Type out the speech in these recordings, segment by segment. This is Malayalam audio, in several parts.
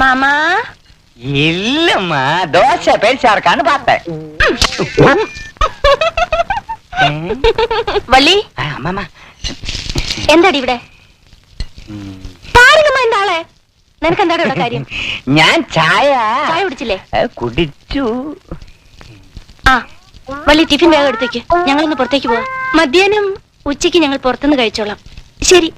மாமா இல்லம்மா, தோசை பெருசா இருக்கான்னு பார்த்தேன். വള്ളി അമ്മമ്മ എന്താടി ഇവിടെ? പാരുങ്ങമ്മ എന്താളെ, നിനക്ക് എന്താണ് ഇവിടെ കാര്യം? ഞാൻ ചായ കുടിച്ചില്ലേ? കുടിച്ചു. ആ വള്ളി, ടിഫിൻ വേഗം എടുത്തേക്ക്, ഞങ്ങളൊന്ന് പുറത്തേക്ക് പോവാം. മധ്യാഹ്നം ഉച്ചയ്ക്ക് ഞങ്ങൾ പുറത്തുനിന്ന് കഴിച്ചോളാം. ശരി.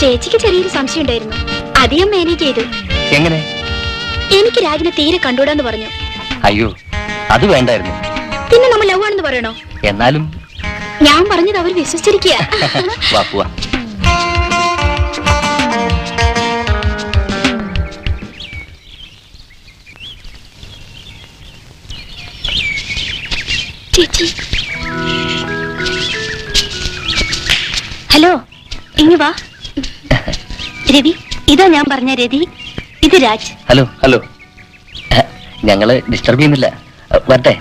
ചേച്ചിക്ക് ചെറിയൊരു സംശയം ഉണ്ടായിരുന്നു, അധികം മാനേജ് ചെയ്തു. എങ്ങനെ? എനിക്ക് രാജിനെ തീരെ കണ്ടൂടാന്ന് പറഞ്ഞു. അയ്യോ, അത് വേണ്ടായിരുന്നു. പിന്നെ നമ്മൾ ലവ് ആണെന്ന് പറയണോ? എന്നാലും ഞാൻ പറഞ്ഞത് അവർ വിശ്വസിച്ചിരിക്കുക. ചേച്ചി, ഹലോ, ഇങ്ങ് വാ. രവി, ഇതാ ഞാൻ പറഞ്ഞ രവി, ഇത് രാജ്. ഹലോ ഹലോ, ഞങ്ങള് ഡിസ്റ്റർബ് ചെയ്യുന്നില്ല, വരട്ടെ.